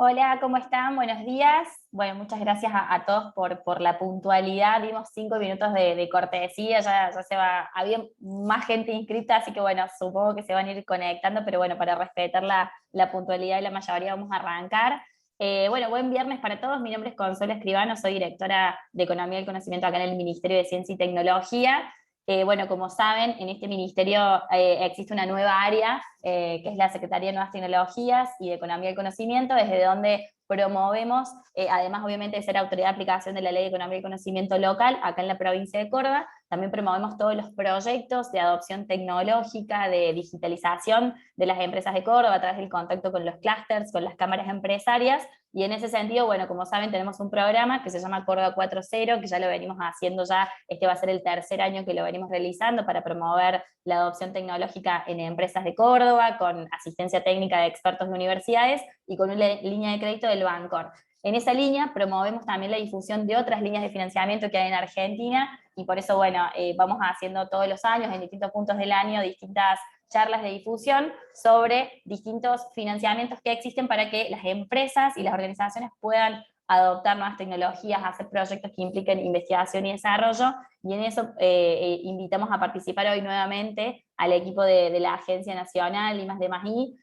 Hola, ¿cómo están? Buenos días. Bueno, muchas gracias a todos por la puntualidad. Dimos 5 minutos de cortesía, ya se va, había más gente inscrita, así que bueno, supongo que se van a ir conectando, pero bueno, para respetar la puntualidad de la mayoría vamos a arrancar. Bueno, buen viernes para todos. Mi nombre es Consuelo Escribano, soy directora de Economía del Conocimiento acá en el Ministerio de Ciencia y Tecnología. Bueno, como saben, en este ministerio existe una nueva área, que es la Secretaría de Nuevas Tecnologías y de Economía del Conocimiento, desde donde promovemos, además obviamente de ser autoridad de aplicación de la Ley de Economía y Conocimiento local, acá en la provincia de Córdoba, también promovemos todos los proyectos de adopción tecnológica, de digitalización de las empresas de Córdoba, a través del contacto con los clústeres, con las cámaras empresarias, y en ese sentido, bueno, como saben, tenemos un programa que se llama Córdoba 4.0, que ya lo venimos haciendo este va a ser el tercer año que lo venimos realizando para promover la adopción tecnológica en empresas de Córdoba, con asistencia técnica de expertos de universidades y con una línea de crédito del Bancor. En esa línea promovemos también la difusión de otras líneas de financiamiento que hay en Argentina, y por eso, bueno, vamos haciendo todos los años, en distintos puntos del año, distintas charlas de difusión sobre distintos financiamientos que existen para que las empresas y las organizaciones puedan adoptar nuevas tecnologías, hacer proyectos que impliquen investigación y desarrollo, y en eso invitamos a participar hoy nuevamente al equipo de la Agencia Nacional I+D+I,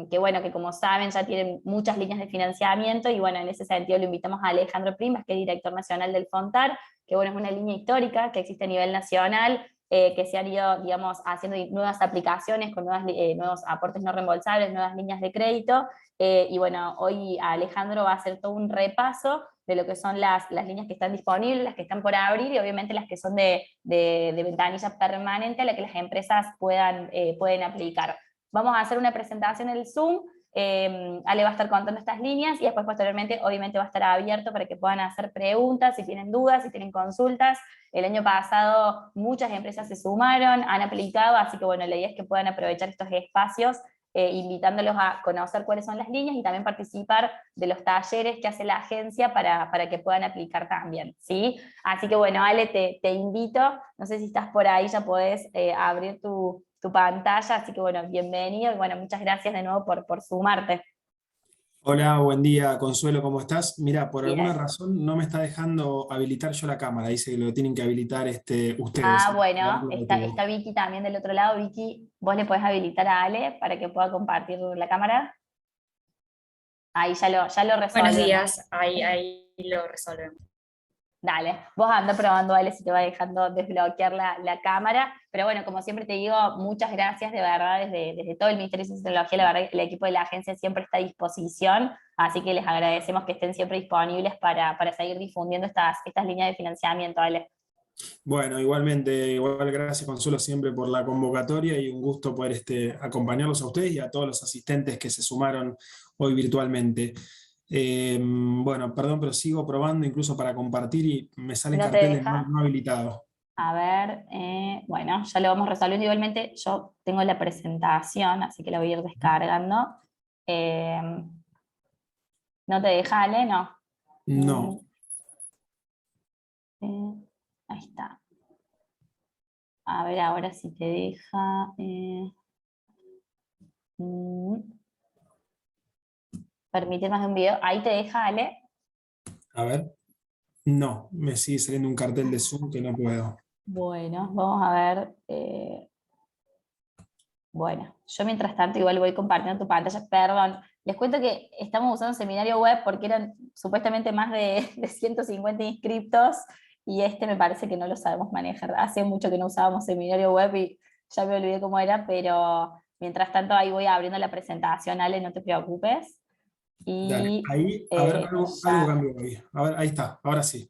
que bueno, que como saben ya tienen muchas líneas de financiamiento, y bueno, en ese sentido lo invitamos a Alejandro Primas, que es director nacional del FONTAR, que bueno, es una línea histórica que existe a nivel nacional, que se han ido, digamos, haciendo nuevas aplicaciones con nuevos aportes no reembolsables, nuevas líneas de crédito, y bueno, hoy Alejandro va a hacer todo un repaso de lo que son las líneas que están disponibles, las que están por abrir, y obviamente las que son de ventanilla permanente a la que las empresas pueden aplicar. Vamos a hacer una presentación en el Zoom, Ale va a estar contando estas líneas, y después posteriormente obviamente va a estar abierto para que puedan hacer preguntas, si tienen dudas, si tienen consultas. El año pasado muchas empresas se sumaron, han aplicado, así que bueno, la idea es que puedan aprovechar estos espacios, invitándolos a conocer cuáles son las líneas y también participar de los talleres que hace la agencia para que puedan aplicar también, ¿sí? Así que bueno, Ale, te invito, no sé si estás por ahí, ya podés abrir tu pantalla, así que bueno, bienvenido, y bueno, muchas gracias de nuevo por sumarte. Hola, buen día, Consuelo, ¿cómo estás? Mira, por alguna Bien. razón no me está dejando habilitar yo la cámara, dice que lo tienen que habilitar Ah, ustedes. bueno, Lo está tuvo. Vicky también del otro lado. Vicky, vos le podés habilitar a Ale para que pueda compartir la cámara. Ahí ya lo Buenos resolvemos. días, ahí lo resolvemos. Dale, vos anda probando, Ale, si te va dejando desbloquear la cámara. Pero bueno, como siempre te digo, muchas gracias de verdad desde todo el Ministerio de Ciencia y Tecnología. La verdad, el equipo de la agencia siempre está a disposición, así que les agradecemos que estén siempre disponibles para seguir difundiendo estas líneas de financiamiento, Ale. Bueno, igualmente, igual gracias, Consuelo, siempre por la convocatoria y un gusto poder acompañarlos a ustedes y a todos los asistentes que se sumaron hoy virtualmente. Bueno, perdón, pero sigo probando incluso para compartir y me sale No te cartel de deja. no habilitado. A ver, bueno, ya lo vamos resolviendo. Igualmente yo tengo la presentación, así que la voy a ir descargando. Eh, ¿No te deja, Ale? No. Mm, No. ahí está. A ver ahora si te deja. Mm, permitir más de un video. Ahí te deja, Ale. A ver. No, me sigue saliendo un cartel de Zoom que no puedo. Bueno, vamos a ver. Bueno, yo mientras tanto igual voy compartiendo tu pantalla. Perdón, les cuento que estamos usando un seminario web porque eran supuestamente más de 150 inscriptos, y me parece que no lo sabemos manejar. Hace mucho que no usábamos seminario web y ya me olvidé cómo era, pero mientras tanto ahí voy abriendo la presentación, Ale, no te preocupes. Dale, Y ahí, a ver, algo ya. cambió ahí. A ver, ahí está, ahora sí.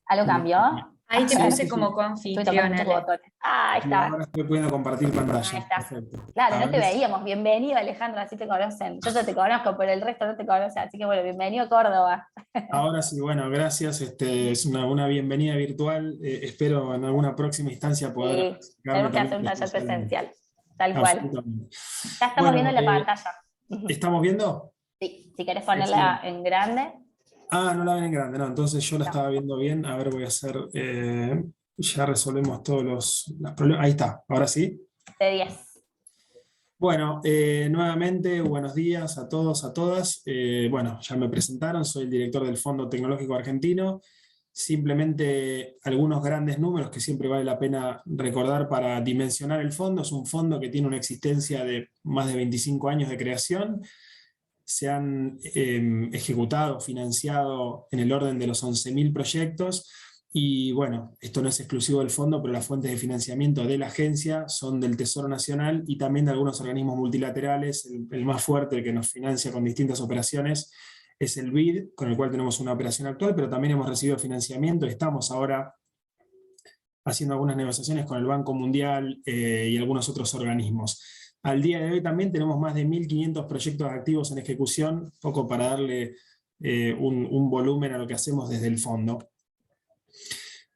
¿Algo cambió? Ahí te A Sí, ver, puse sí, como sí. estoy tocando coanfitrión, muchos Ale. botones. Ah, ahí Y está. ahora estoy pudiendo compartir Ahí pantalla. está. Perfecto. Claro, A no te ver, veíamos. Bienvenido, Alejandro, así te conocen. Yo ya te conozco, pero el resto no te conoce. Así que bueno, bienvenido a Córdoba. ahora sí, bueno, gracias. Es una bienvenida virtual. Espero en alguna próxima instancia poder Sí, acercarme tenemos que también hacer un taller presencialmente. presencial, tal cual. Absolutamente. Ya estamos viendo Bueno, la pantalla. ¿estamos viendo? Sí, si querés ponerla Excelente. en grande. Ah, no la ven en grande, no, entonces yo la No, estaba viendo bien. A ver, voy a hacer. Ya resolvemos todos los problemas. Ahí está, ahora sí. de 10. Bueno, nuevamente buenos días a todos, a todas. Bueno, ya me presentaron, soy el director del Fondo Tecnológico Argentino. Simplemente algunos grandes números que siempre vale la pena recordar para dimensionar el fondo. Es un fondo que tiene una existencia de más de 25 años de creación. Se han ejecutado, financiado en el orden de los 11.000 proyectos. Y bueno, esto no es exclusivo del fondo, pero las fuentes de financiamiento de la agencia son del Tesoro Nacional y también de algunos organismos multilaterales. El más fuerte, el que nos financia con distintas operaciones, es el BID, con el cual tenemos una operación actual, pero también hemos recibido financiamiento. Estamos ahora haciendo algunas negociaciones con el Banco Mundial y algunos otros organismos. Al día de hoy también tenemos más de 1.500 proyectos activos en ejecución, poco para darle un volumen a lo que hacemos desde el fondo.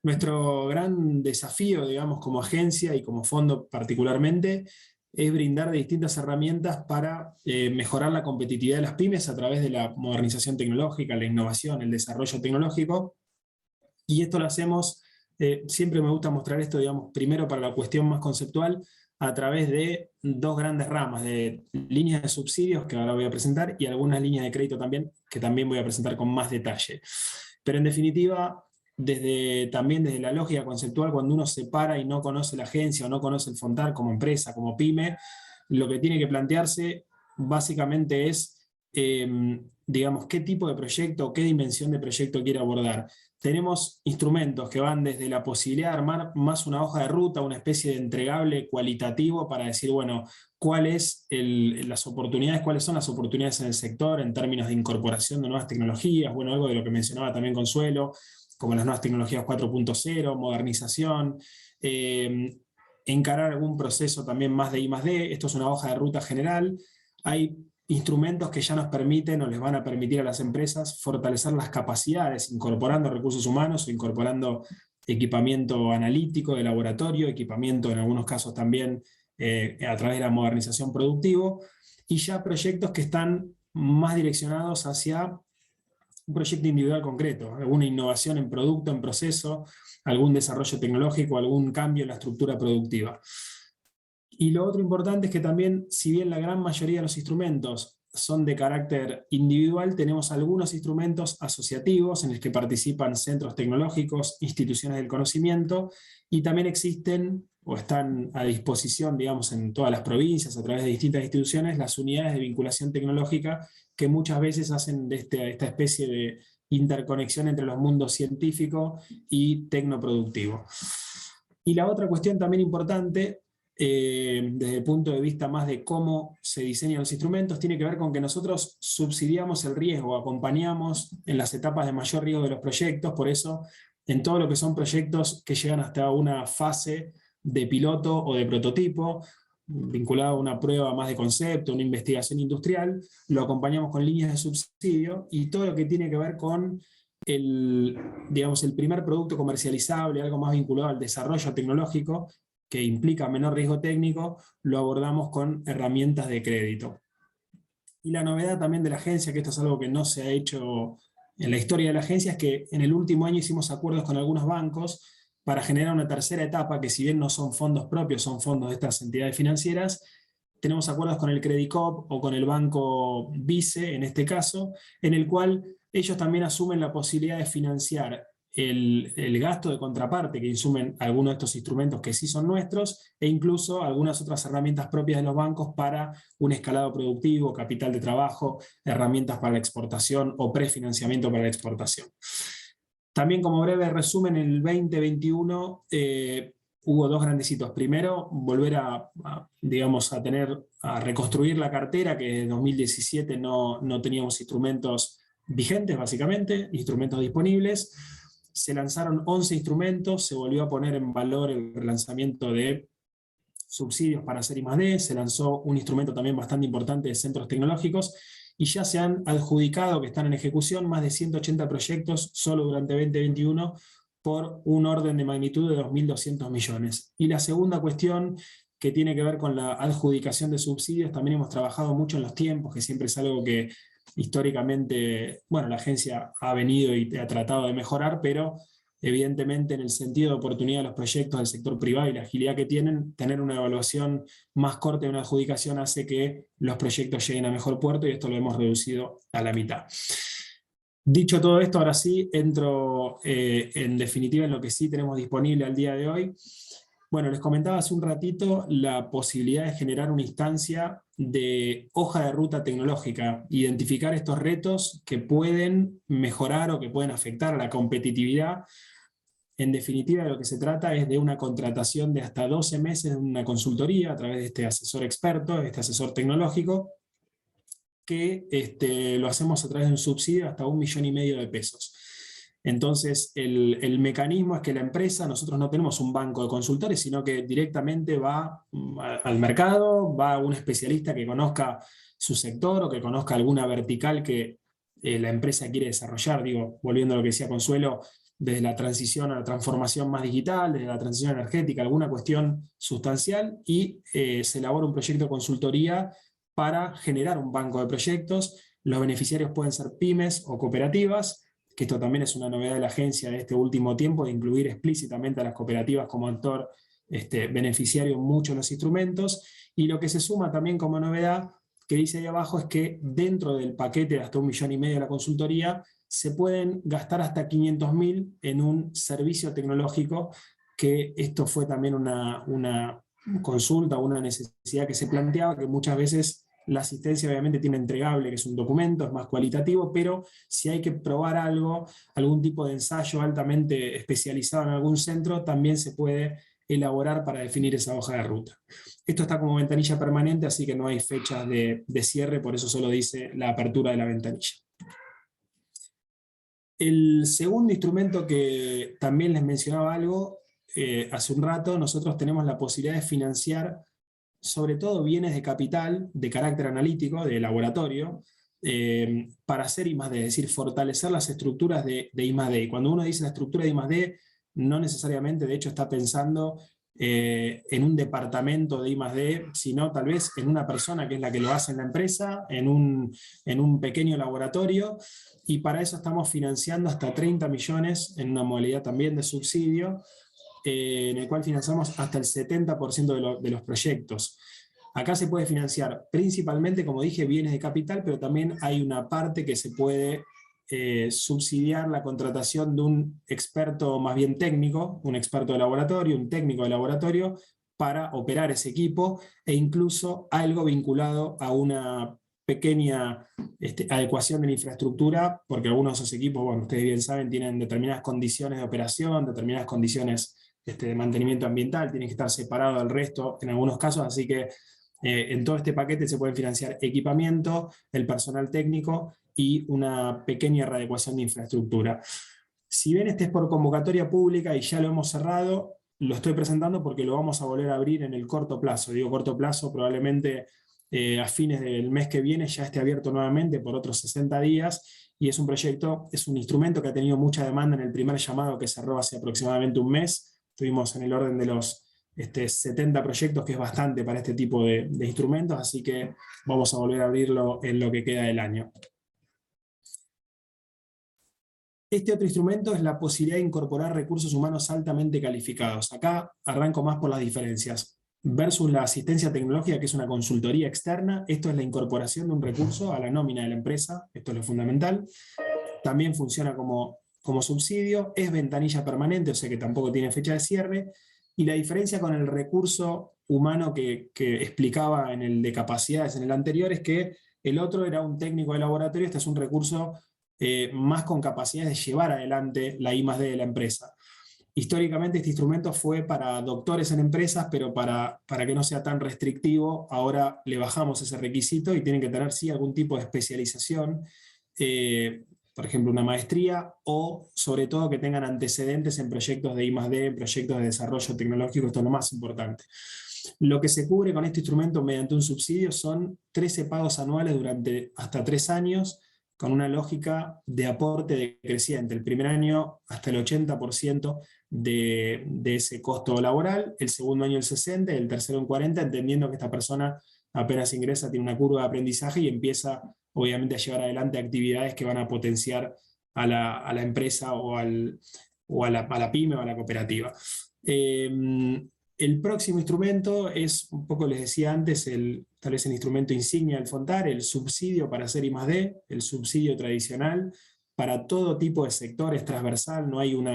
Nuestro gran desafío, digamos, como agencia y como fondo particularmente, es brindar distintas herramientas para mejorar la competitividad de las pymes a través de la modernización tecnológica, la innovación, el desarrollo tecnológico. Y esto lo hacemos, siempre me gusta mostrar esto, digamos, primero para la cuestión más conceptual, a través de dos grandes ramas, de líneas de subsidios, que ahora voy a presentar, y algunas líneas de crédito también, que también voy a presentar con más detalle. Pero en definitiva, también desde la lógica conceptual, cuando uno se para y no conoce la agencia o no conoce el Fontar como empresa, como pyme, lo que tiene que plantearse básicamente es, digamos, qué tipo de proyecto, qué dimensión de proyecto quiere abordar. Tenemos instrumentos que van desde la posibilidad de armar más una hoja de ruta, una especie de entregable cualitativo para decir, bueno, cuáles son las oportunidades en el sector en términos de incorporación de nuevas tecnologías, bueno, algo de lo que mencionaba también Consuelo, como las nuevas tecnologías 4.0, modernización, encarar algún proceso también más de I+D. Esto es una hoja de ruta general. Hay instrumentos que ya nos permiten o les van a permitir a las empresas fortalecer las capacidades, incorporando recursos humanos o incorporando equipamiento analítico de laboratorio, equipamiento en algunos casos también a través de la modernización productivo, y ya proyectos que están más direccionados hacia un proyecto individual concreto, alguna innovación en producto, en proceso, algún desarrollo tecnológico, algún cambio en la estructura productiva. Y lo otro importante es que también, si bien la gran mayoría de los instrumentos son de carácter individual, tenemos algunos instrumentos asociativos en los que participan centros tecnológicos, instituciones del conocimiento, y también existen o están a disposición, digamos, en todas las provincias, a través de distintas instituciones, las unidades de vinculación tecnológica que muchas veces hacen de esta especie de interconexión entre los mundos científico y tecnoproductivo. Y la otra cuestión también importante, desde el punto de vista más de cómo se diseñan los instrumentos, tiene que ver con que nosotros subsidiamos el riesgo, acompañamos en las etapas de mayor riesgo de los proyectos. Por eso, en todo lo que son proyectos que llegan hasta una fase de piloto o de prototipo, vinculado a una prueba más de concepto, una investigación industrial, lo acompañamos con líneas de subsidio, y todo lo que tiene que ver con el primer producto comercializable, algo más vinculado al desarrollo tecnológico, que implica menor riesgo técnico, lo abordamos con herramientas de crédito. Y la novedad también de la agencia, que esto es algo que no se ha hecho en la historia de la agencia, es que en el último año hicimos acuerdos con algunos bancos para generar una tercera etapa, que si bien no son fondos propios, son fondos de estas entidades financieras. Tenemos acuerdos con el Credicop o con el Banco Vice, en este caso, en el cual ellos también asumen la posibilidad de financiar el gasto de contraparte que insumen algunos de estos instrumentos que sí son nuestros, e incluso algunas otras herramientas propias de los bancos para un escalado productivo, capital de trabajo, herramientas para la exportación o prefinanciamiento para la exportación. También, como breve resumen, en el 2021 hubo dos grandes hitos. Primero, volver a reconstruir la cartera, que en 2017 no teníamos instrumentos vigentes, básicamente, instrumentos disponibles. Se lanzaron 11 instrumentos, se volvió a poner en valor el lanzamiento de subsidios para hacer I+D, se lanzó un instrumento también bastante importante de centros tecnológicos, y ya se han adjudicado, que están en ejecución, más de 180 proyectos solo durante 2021, por un orden de magnitud de 2.200 millones. Y la segunda cuestión, que tiene que ver con la adjudicación de subsidios, también hemos trabajado mucho en los tiempos, que siempre es algo que históricamente, bueno, la agencia ha venido y ha tratado de mejorar, pero evidentemente en el sentido de oportunidad de los proyectos del sector privado y la agilidad que tienen, tener una evaluación más corta de una adjudicación hace que los proyectos lleguen a mejor puerto y esto lo hemos reducido a la mitad. Dicho todo esto, ahora sí, entro en definitiva en lo que sí tenemos disponible al día de hoy. Bueno, les comentaba hace un ratito la posibilidad de generar una instancia de hoja de ruta tecnológica, identificar estos retos que pueden mejorar o que pueden afectar a la competitividad. En definitiva, de lo que se trata es de una contratación de hasta 12 meses de una consultoría a través de este asesor experto, este asesor tecnológico, que lo hacemos a través de un subsidio hasta 1,5 millones de pesos. Entonces, el mecanismo es que la empresa, nosotros no tenemos un banco de consultores, sino que directamente va al mercado, va a un especialista que conozca su sector o que conozca alguna vertical que la empresa quiere desarrollar. Digo, volviendo a lo que decía Consuelo, desde la transición a la transformación más digital, desde la transición energética, alguna cuestión sustancial, y se elabora un proyecto de consultoría para generar un banco de proyectos. Los beneficiarios pueden ser pymes o cooperativas, que esto también es una novedad de la agencia de este último tiempo, de incluir explícitamente a las cooperativas como actor beneficiario en muchos de los instrumentos. Y lo que se suma también como novedad, que dice ahí abajo, es que dentro del paquete de hasta 1,5 millones de la consultoría, se pueden gastar hasta 500.000 en un servicio tecnológico, que esto fue también una consulta, una necesidad que se planteaba, que muchas veces la asistencia obviamente tiene entregable, que es un documento, es más cualitativo, pero si hay que probar algo, algún tipo de ensayo altamente especializado en algún centro, también se puede elaborar para definir esa hoja de ruta. Esto está como ventanilla permanente, así que no hay fechas de cierre, por eso solo dice la apertura de la ventanilla. El segundo instrumento que también les mencionaba algo hace un rato, nosotros tenemos la posibilidad de financiar sobre todo bienes de capital, de carácter analítico, de laboratorio, para hacer I+D, es decir, fortalecer las estructuras de I+D. Y cuando uno dice la estructura de I+D, no necesariamente, de hecho, está pensando en un departamento de I+D, sino tal vez en una persona que es la que lo hace en la empresa, en un pequeño laboratorio, y para eso estamos financiando hasta 30 millones en una modalidad también de subsidio, en el cual financiamos hasta el 70% de los proyectos. Acá se puede financiar principalmente, como dije, bienes de capital, pero también hay una parte que se puede subsidiar la contratación de un experto más bien técnico, un experto de laboratorio, un técnico de laboratorio, para operar ese equipo, e incluso algo vinculado a una pequeña adecuación de la infraestructura, porque algunos de esos equipos, bueno, ustedes bien saben, tienen determinadas condiciones de operación, determinadas condiciones de mantenimiento ambiental, tienen que estar separados del resto en algunos casos, así que en todo este paquete se pueden financiar equipamiento, el personal técnico y una pequeña readecuación de infraestructura. Si bien este es por convocatoria pública y ya lo hemos cerrado, lo estoy presentando porque lo vamos a volver a abrir en el corto plazo. Digo corto plazo, probablemente a fines del mes que viene ya esté abierto nuevamente por otros 60 días, y es un proyecto, es un instrumento que ha tenido mucha demanda en el primer llamado que cerró hace aproximadamente un mes. Estuvimos en el orden de los 70 proyectos, que es bastante para este tipo de instrumentos, así que vamos a volver a abrirlo en lo que queda del año. Este otro instrumento es la posibilidad de incorporar recursos humanos altamente calificados. Acá arranco más por las diferencias. Versus la asistencia tecnológica, que es una consultoría externa, esto es la incorporación de un recurso a la nómina de la empresa, esto es lo fundamental. También funciona como subsidio, es ventanilla permanente, o sea que tampoco tiene fecha de cierre, y la diferencia con el recurso humano que explicaba en el de capacidades en el anterior es que el otro era un técnico de laboratorio, este es un recurso más con capacidades de llevar adelante la I+D de la empresa. Históricamente este instrumento fue para doctores en empresas, pero para que no sea tan restrictivo, ahora le bajamos ese requisito y tienen que tener sí algún tipo de especialización, por ejemplo una maestría, o sobre todo que tengan antecedentes en proyectos de I+D, en proyectos de desarrollo tecnológico, esto es lo más importante. Lo que se cubre con este instrumento mediante un subsidio son 13 pagos anuales durante hasta 3 años, con una lógica de aporte decreciente. El primer año hasta el 80% de ese costo laboral, el segundo año el 60% y el tercero un 40%, entendiendo que esta persona apenas ingresa, tiene una curva de aprendizaje y empieza obviamente a llevar adelante actividades que van a potenciar a la empresa o al o a la pyme o a la cooperativa. El próximo instrumento es, un poco les decía antes, tal vez el instrumento insignia del FONTAR, el subsidio para hacer I+D, el subsidio tradicional, para todo tipo de sectores, transversal, no hay un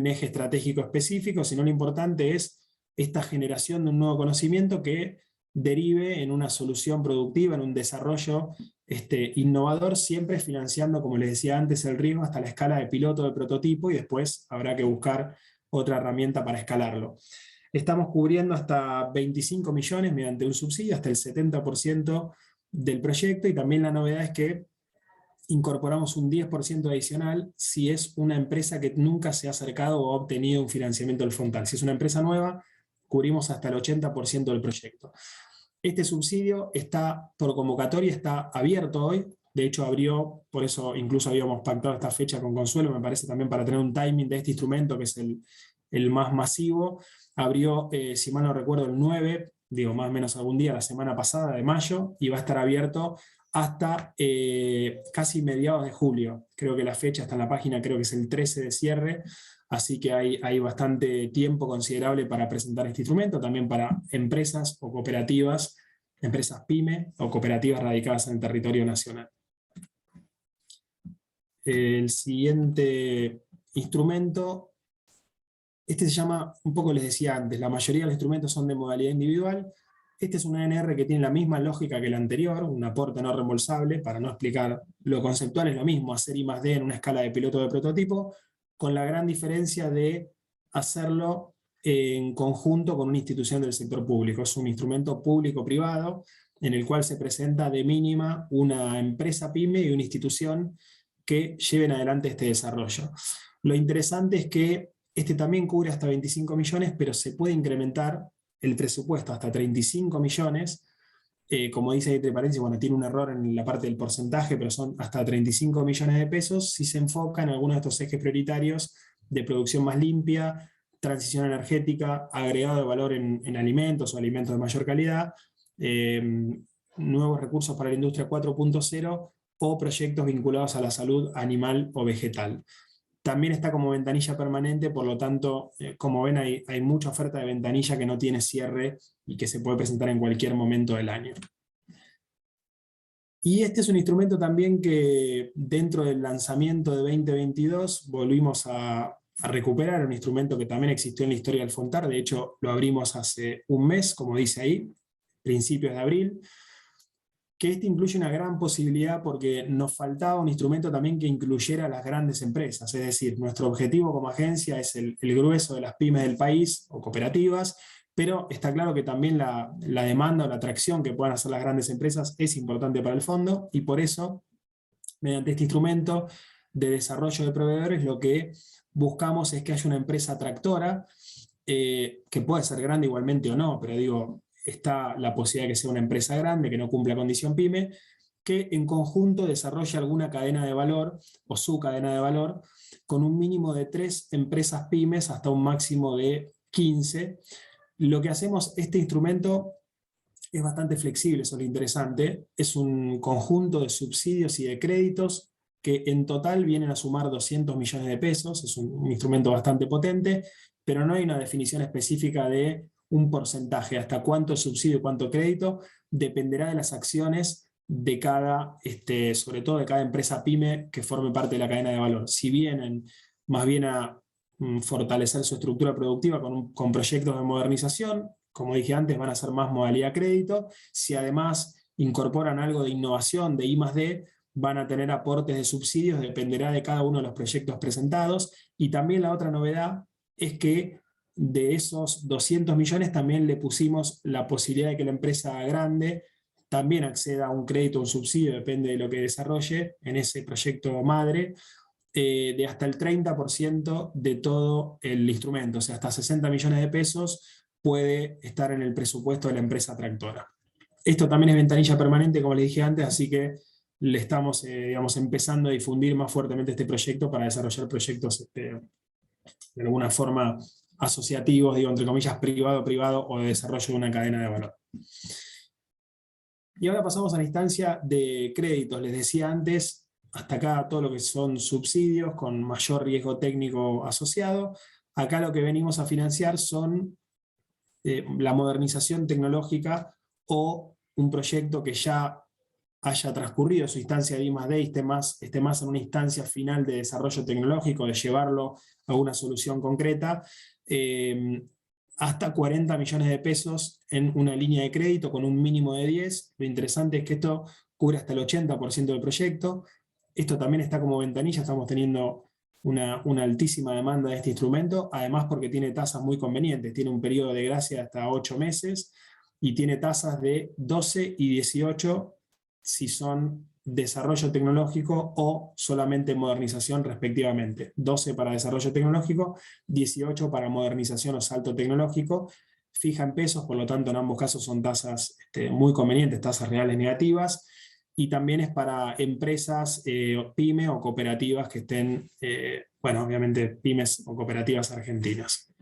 eje estratégico específico, sino lo importante es esta generación de un nuevo conocimiento que derive en una solución productiva, en un desarrollo innovador, siempre financiando, como les decía antes, el riesgo hasta la escala de piloto de prototipo, y después habrá que buscar otra herramienta para escalarlo. Estamos cubriendo hasta 25 millones mediante un subsidio, hasta el 70% del proyecto, y también la novedad es que incorporamos un 10% adicional si es una empresa que nunca se ha acercado o ha obtenido un financiamiento del FONTAR. Si es una empresa nueva, cubrimos hasta el 80% del proyecto. Este subsidio está por convocatoria, está abierto hoy. De hecho, abrió, por eso incluso habíamos pactado esta fecha con Consuelo, me parece también para tener un timing de este instrumento, que es el más masivo. Abrió, si mal no recuerdo, el 9, digo más o menos algún día, la semana pasada de mayo, y va a estar abierto hasta casi mediados de julio. Creo que la fecha está en la página, creo que es el 13 de cierre, así que hay bastante tiempo considerable para presentar este instrumento, también para empresas o cooperativas, empresas PYME o cooperativas radicadas en el territorio nacional. El siguiente instrumento, este se llama, un poco les decía antes, la mayoría de los instrumentos son de modalidad individual. Este es un ANR que tiene la misma lógica que el anterior, un aporte no reembolsable. Para no explicar lo conceptual, es lo mismo, hacer I+D en una escala de piloto de prototipo, con la gran diferencia de hacerlo en conjunto con una institución del sector público. Es un instrumento público-privado, en el cual se presenta de mínima una empresa pyme y una institución que lleven adelante este desarrollo. Lo interesante es que este también cubre hasta 25 millones, pero se puede incrementar el presupuesto hasta 35 millones, como dice ahí entre paréntesis, bueno, tiene un error en la parte del porcentaje, pero son hasta 35 millones de pesos si se enfoca en algunos de estos ejes prioritarios de producción más limpia, transición energética, agregado de valor en alimentos o alimentos de mayor calidad, nuevos recursos para la industria 4.0 o proyectos vinculados a la salud animal o vegetal. También está como ventanilla permanente, por lo tanto, como ven, hay mucha oferta de ventanilla que no tiene cierre y que se puede presentar en cualquier momento del año. Y este es un instrumento también que dentro del lanzamiento de 2022 volvimos a recuperar, un instrumento que también existió en la historia del FONTAR. De hecho lo abrimos hace un mes, como dice ahí, principios de abril, que este incluye una gran posibilidad porque nos faltaba un instrumento también que incluyera a las grandes empresas. Es decir, nuestro objetivo como agencia es el grueso de las pymes del país o cooperativas, pero está claro que también la demanda o la atracción que puedan hacer las grandes empresas es importante para el fondo, y por eso, mediante este instrumento de desarrollo de proveedores, lo que buscamos es que haya una empresa atractora, que puede ser grande igualmente o no, pero digo, está la posibilidad de que sea una empresa grande, que no cumpla condición pyme, que en conjunto desarrolle alguna cadena de valor o su cadena de valor con un mínimo de 3 empresas pymes hasta un máximo de 15. Lo que hacemos, este instrumento es bastante flexible, eso es lo interesante. Es un conjunto de subsidios y de créditos que en total vienen a sumar 200 millones de pesos. Es un instrumento bastante potente, pero no hay una definición específica de un porcentaje, hasta cuánto subsidio, cuánto crédito, dependerá de las acciones de cada, sobre todo de cada empresa pyme que forme parte de la cadena de valor. Si vienen más bien a fortalecer su estructura productiva con proyectos de modernización, como dije antes, van a ser más modalidad crédito. Si además incorporan algo de innovación, de I+D, van a tener aportes de subsidios, dependerá de cada uno de los proyectos presentados. Y también la otra novedad es que de esos 200 millones también le pusimos la posibilidad de que la empresa grande también acceda a un crédito o un subsidio, depende de lo que desarrolle en ese proyecto madre, de hasta el 30% de todo el instrumento, o sea, hasta 60 millones de pesos puede estar en el presupuesto de la empresa tractora. Esto también es ventanilla permanente, como les dije antes, así que le estamos digamos, empezando a difundir más fuertemente este proyecto para desarrollar proyectos de alguna forma asociativos, digo, entre comillas, privado o de desarrollo de una cadena de valor. Y ahora pasamos a la instancia de créditos. Les decía antes, hasta acá todo lo que son subsidios con mayor riesgo técnico asociado. Acá lo que venimos a financiar son la modernización tecnológica o un proyecto que ya haya transcurrido su instancia de I+D y esté más en una instancia final de desarrollo tecnológico, de llevarlo a una solución concreta, hasta 40 millones de pesos en una línea de crédito con un mínimo de 10. Lo interesante es que esto cubre hasta el 80% del proyecto. Esto también está como ventanilla, estamos teniendo una altísima demanda de este instrumento, además porque tiene tasas muy convenientes, tiene un periodo de gracia de hasta 8 meses y tiene tasas de 12 y 18 si son desarrollo tecnológico o solamente modernización respectivamente. 12 para desarrollo tecnológico, 18 para modernización o salto tecnológico, fija en pesos, por lo tanto en ambos casos son tasas muy convenientes, tasas reales negativas, y también es para empresas pyme o cooperativas que estén, bueno, obviamente pymes o cooperativas argentinas.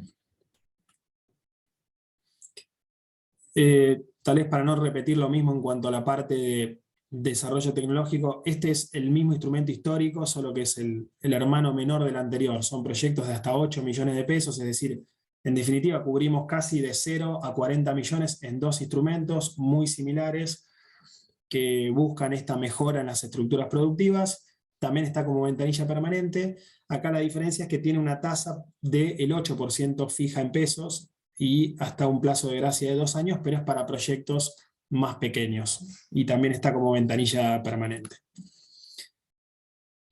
Tal vez para no repetir lo mismo en cuanto a la parte de desarrollo tecnológico, este es el mismo instrumento histórico, solo que es el hermano menor del anterior. Son proyectos de hasta 8 millones de pesos, es decir, en definitiva cubrimos casi de 0 a 40 millones en 2 instrumentos muy similares que buscan esta mejora en las estructuras productivas. También está como ventanilla permanente. Acá la diferencia es que tiene una tasa del 8% fija en pesos y hasta un plazo de gracia de 2 años, pero es para proyectos más pequeños. Y también está como ventanilla permanente.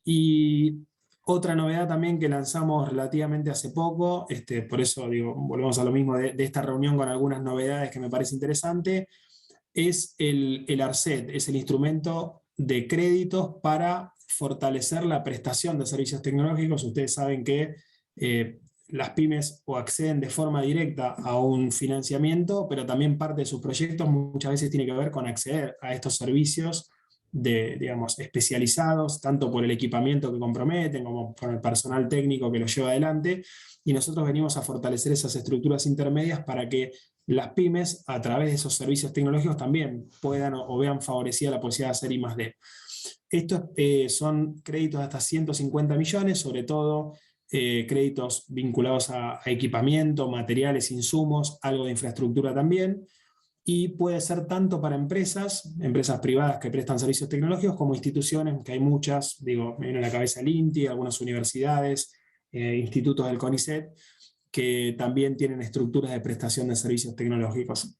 Y otra novedad también que lanzamos relativamente hace poco, por eso digo, volvemos a lo mismo de esta reunión con algunas novedades que me parece interesante, es el ARCET, es el instrumento de créditos para fortalecer la prestación de servicios tecnológicos. Ustedes saben que las pymes o acceden de forma directa a un financiamiento, pero también parte de sus proyectos muchas veces tiene que ver con acceder a estos servicios digamos, especializados, tanto por el equipamiento que comprometen como por el personal técnico que lo lleva adelante, y nosotros venimos a fortalecer esas estructuras intermedias para que las pymes, a través de esos servicios tecnológicos, también puedan o vean favorecida la posibilidad de hacer I+D. Estos son créditos de hasta 150 millones, sobre todo créditos vinculados a equipamiento, materiales, insumos, algo de infraestructura también, y puede ser tanto para empresas privadas que prestan servicios tecnológicos, como instituciones, que hay muchas, digo, me viene a la cabeza el INTI, algunas universidades, institutos del CONICET, que también tienen estructuras de prestación de servicios tecnológicos.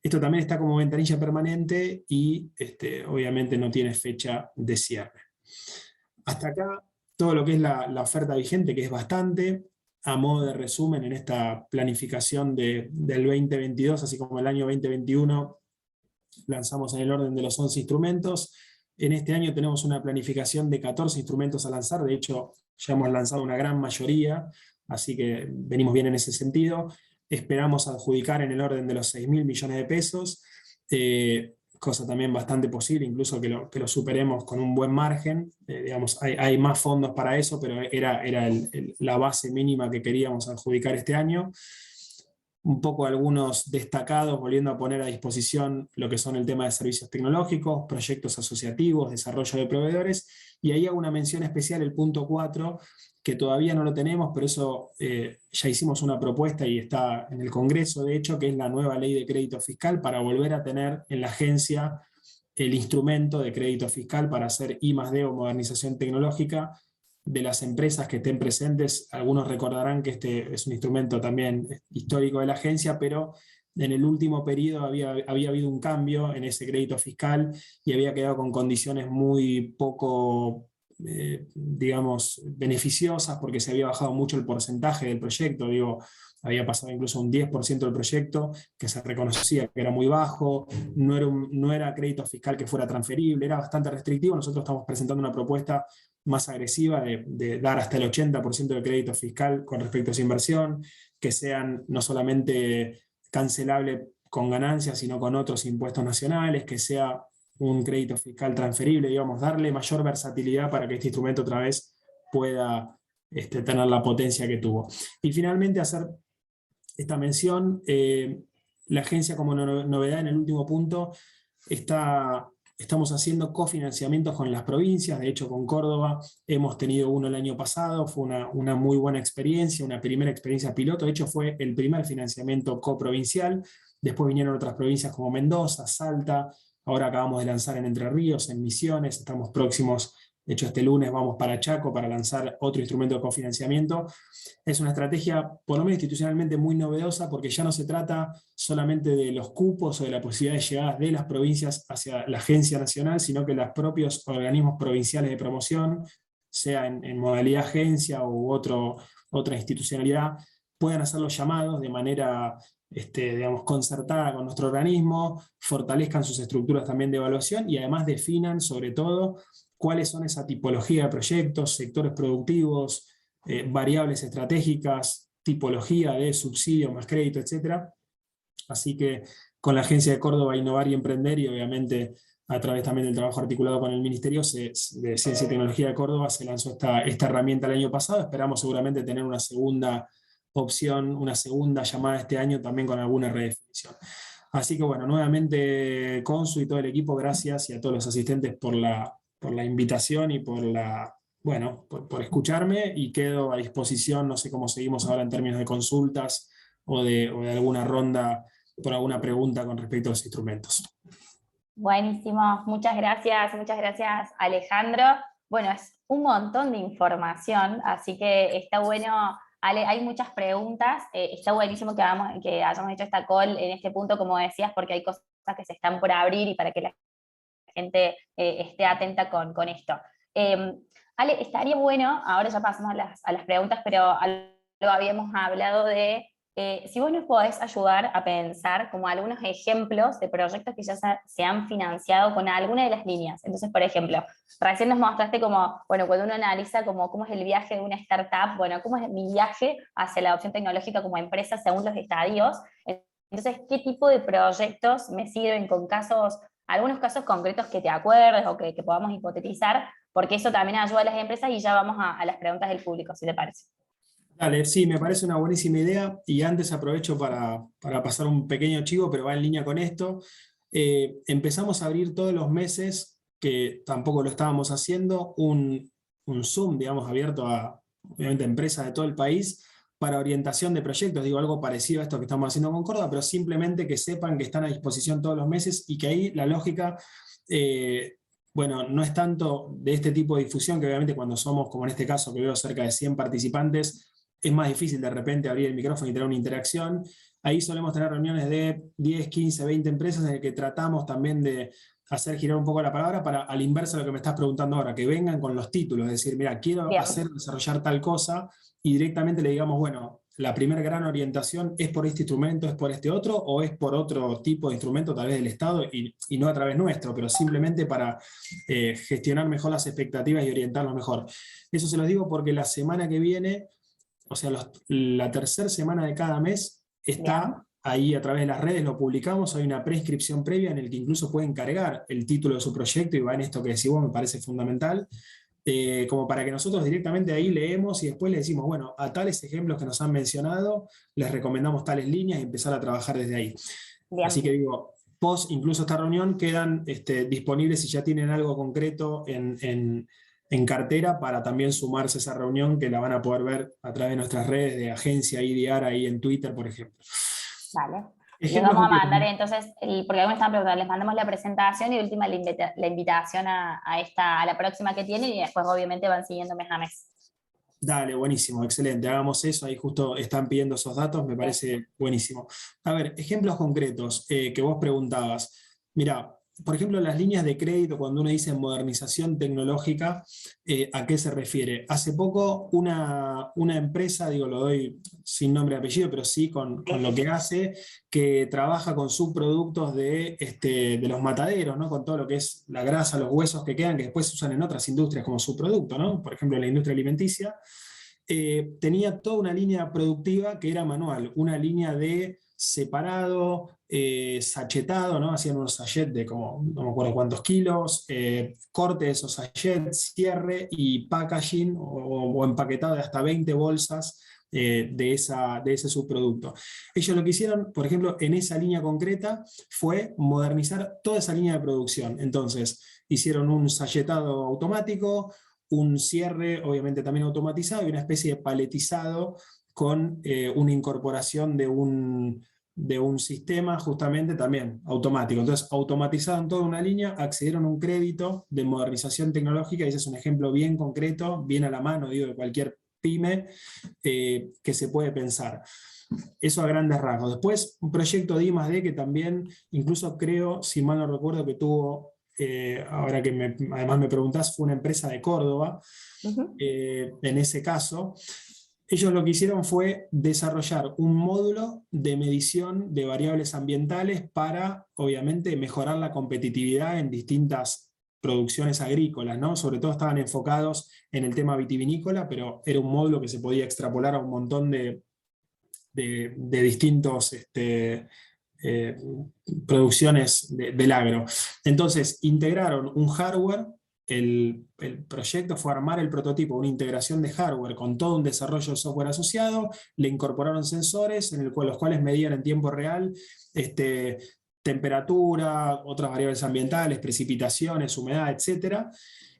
Esto también está como ventanilla permanente y obviamente no tiene fecha de cierre. Hasta acá todo lo que es la oferta vigente, que es bastante. A modo de resumen, en esta planificación del 2022, así como el año 2021, lanzamos en el orden de los 11 instrumentos. En este año tenemos una planificación de 14 instrumentos a lanzar, de hecho ya hemos lanzado una gran mayoría, así que venimos bien en ese sentido. Esperamos adjudicar en el orden de los 6.000 millones de pesos, cosa también bastante posible, incluso que lo superemos con un buen margen. Digamos, hay más fondos para eso, pero era la base mínima que queríamos adjudicar este año. Un poco algunos destacados, volviendo a poner a disposición lo que son el tema de servicios tecnológicos, proyectos asociativos, desarrollo de proveedores, y ahí hago una mención especial, el punto 4, que todavía no lo tenemos, pero eso ya hicimos una propuesta y está en el Congreso, de hecho, que es la nueva ley de crédito fiscal para volver a tener en la agencia el instrumento de crédito fiscal para hacer I+D o modernización tecnológica de las empresas que estén presentes. Algunos recordarán que este es un instrumento también histórico de la agencia, pero en el último periodo había habido un cambio en ese crédito fiscal y había quedado con condiciones muy poco digamos, beneficiosas, porque se había bajado mucho el porcentaje del proyecto. Digo, había pasado incluso un 10% del proyecto, que se reconocía que era muy bajo, no era crédito fiscal que fuera transferible, era bastante restrictivo. Nosotros estamos presentando una propuesta más agresiva de dar hasta el 80% de crédito fiscal con respecto a esa inversión, que sean no solamente cancelables con ganancias, sino con otros impuestos nacionales, que sea un crédito fiscal transferible, digamos, darle mayor versatilidad para que este instrumento otra vez pueda tener la potencia que tuvo. Y finalmente hacer esta mención, la agencia como novedad en el último punto está estamos haciendo cofinanciamientos con las provincias. De hecho, con Córdoba hemos tenido uno el año pasado, fue una muy buena experiencia, una primera experiencia piloto. De hecho, fue el primer financiamiento coprovincial. Después vinieron otras provincias como Mendoza, Salta. Ahora acabamos de lanzar en Entre Ríos, en Misiones. Estamos próximos, de hecho este lunes vamos para Chaco para lanzar otro instrumento de cofinanciamiento. Es una estrategia, por lo menos institucionalmente, muy novedosa, porque ya no se trata solamente de los cupos o de la posibilidad de llegadas de las provincias hacia la agencia nacional, sino que los propios organismos provinciales de promoción, sea en modalidad agencia u otra institucionalidad, puedan hacer los llamados de manera digamos, concertada con nuestro organismo, fortalezcan sus estructuras también de evaluación y además definan sobre todo cuáles son esa tipología de proyectos, sectores productivos, variables estratégicas, tipología de subsidio más crédito, etc. Así que con la Agencia de Córdoba Innovar y Emprender, y obviamente a través también del trabajo articulado con el Ministerio de Ciencia y Tecnología de Córdoba, se lanzó esta herramienta el año pasado. Esperamos seguramente tener una segunda opción, una segunda llamada este año también con alguna redefinición. Así que bueno, nuevamente Consu y todo el equipo, gracias, y a todos los asistentes por la invitación y por escucharme, y quedo a disposición. No sé cómo seguimos ahora en términos de consultas o de alguna ronda por alguna pregunta con respecto a los instrumentos. Buenísimo, muchas gracias Alejandro. Bueno, es un montón de información, así que está bueno. Ale, hay muchas preguntas, está buenísimo que hayamos hecho esta call en este punto, como decías, porque hay cosas que se están por abrir y para que la gente esté atenta con esto. Ale, estaría bueno, ahora ya pasamos a las preguntas, pero lo habíamos hablado de si vos nos podés ayudar a pensar como algunos ejemplos de proyectos que ya se han financiado con alguna de las líneas. Entonces, por ejemplo, recién nos mostraste como, bueno, cuando uno analiza como cómo es el viaje de una startup, bueno, cómo es mi viaje hacia la adopción tecnológica como empresa según los estadios. Entonces, ¿qué tipo de proyectos me sirven con algunos casos concretos que te acuerdes o que podamos hipotetizar? Porque eso también ayuda a las empresas, y ya vamos a las preguntas del público, si te parece. Dale, sí, me parece una buenísima idea, y antes aprovecho para pasar un pequeño chivo, pero va en línea con esto. Empezamos a abrir todos los meses, que tampoco lo estábamos haciendo, un Zoom, digamos, abierto a, obviamente, empresas de todo el país para orientación de proyectos. Digo, algo parecido a esto que estamos haciendo con Córdoba, pero simplemente que sepan que están a disposición todos los meses, y que ahí la lógica, bueno, no es tanto de este tipo de difusión, que obviamente cuando somos, como en este caso, que veo cerca de 100 participantes, es más difícil de repente abrir el micrófono y tener una interacción. Ahí solemos tener reuniones de 10, 15, 20 empresas en las que tratamos también de hacer girar un poco la palabra, para, al inverso de lo que me estás preguntando ahora, que vengan con los títulos, es decir, mira, quiero desarrollar tal cosa, y directamente le digamos, bueno, la primera gran orientación es por este instrumento, es por este otro, o es por otro tipo de instrumento, tal vez del Estado, y no a través nuestro, pero simplemente para gestionar mejor las expectativas y orientarlos mejor. Eso se los digo porque la semana que viene, o sea, la tercera semana de cada mes, está ahí a través de las redes, lo publicamos. Hay una preinscripción previa en el que incluso pueden cargar el título de su proyecto, y va en esto que decís vos, me parece fundamental, como para que nosotros directamente ahí leemos y después le decimos, bueno, a tales ejemplos que nos han mencionado, les recomendamos tales líneas, y empezar a trabajar desde ahí. Bien. Así que digo, post incluso esta reunión, quedan disponibles, si ya tienen algo concreto en cartera, para también sumarse a esa reunión, que la van a poder ver a través de nuestras redes de agencia IDR, ahí en Twitter, por ejemplo. Vale. Les vamos a mandar entonces, porque algunos están preguntando, les mandamos la presentación y última la invitación a la próxima que tienen, y después obviamente van siguiendo mes a mes. Dale, buenísimo, excelente, hagamos eso. Ahí justo están pidiendo esos datos, me parece buenísimo. A ver, ejemplos concretos que vos preguntabas. Mira, por ejemplo, las líneas de crédito, cuando uno dice modernización tecnológica, ¿a qué se refiere? Hace poco una empresa, digo, lo doy sin nombre y apellido, pero sí con lo que hace, que trabaja con subproductos de los mataderos, ¿no? Con todo lo que es la grasa, los huesos que quedan, que después se usan en otras industrias como subproducto, ¿no? Por ejemplo, en la industria alimenticia. Tenía toda una línea productiva que era manual, una línea de separado, sachetado, ¿no? Hacían unos sachets de como, no me acuerdo cuántos kilos, corte de esos sachets, cierre y packaging o empaquetado de hasta 20 bolsas de ese subproducto. Ellos lo que hicieron, por ejemplo, en esa línea concreta, fue modernizar toda esa línea de producción. Entonces, hicieron un sachetado automático, un cierre obviamente también automatizado y una especie de paletizado con una incorporación de un sistema justamente también automático. Entonces, automatizaron toda una línea, accedieron a un crédito de modernización tecnológica, y ese es un ejemplo bien concreto, bien a la mano, digo, de cualquier pyme que se puede pensar. Eso a grandes rasgos. Después, un proyecto de I+D que también, incluso creo, si mal no recuerdo, que tuvo, ahora que además me preguntás, fue una empresa de Córdoba, en ese caso. Ellos lo que hicieron fue desarrollar un módulo de medición de variables ambientales para, obviamente, mejorar la competitividad en distintas producciones agrícolas, ¿no? Sobre todo estaban enfocados en el tema vitivinícola, pero era un módulo que se podía extrapolar a un montón de distintos producciones del agro. Entonces, integraron un hardware. El proyecto fue armar el prototipo, una integración de hardware con todo un desarrollo de software asociado, le incorporaron sensores los cuales medían en tiempo real temperatura, otras variables ambientales, precipitaciones, humedad, etc.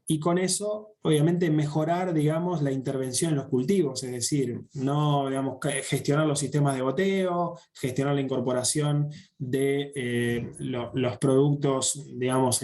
Y con eso, obviamente, mejorar, digamos, la intervención en los cultivos, es decir, no, digamos, gestionar los sistemas de goteo, gestionar la incorporación de los productos, digamos,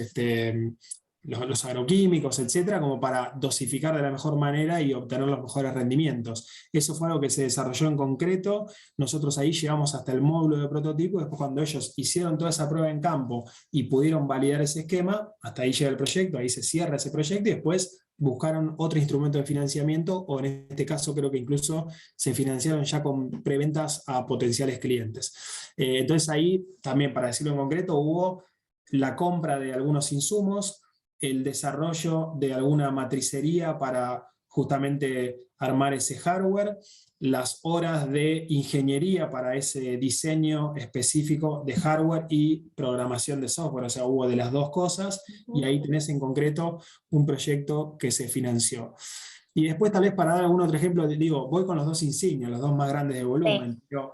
los agroquímicos, etcétera, como para dosificar de la mejor manera y obtener los mejores rendimientos. Eso fue algo que se desarrolló en concreto. Nosotros ahí llegamos hasta el módulo de prototipo. Después, cuando ellos hicieron toda esa prueba en campo y pudieron validar ese esquema, hasta ahí llega el proyecto, ahí se cierra ese proyecto, y después buscaron otro instrumento de financiamiento, o en este caso creo que incluso se financiaron ya con preventas a potenciales clientes. Entonces ahí también, para decirlo en concreto, hubo la compra de algunos insumos, el desarrollo de alguna matricería para justamente armar ese hardware, las horas de ingeniería para ese diseño específico de hardware y programación de software, o sea, hubo de las dos cosas, y ahí tenés en concreto un proyecto que se financió. Y después, tal vez para dar algún otro ejemplo, digo, voy con los dos insignias, los dos más grandes de volumen. Sí. Pero,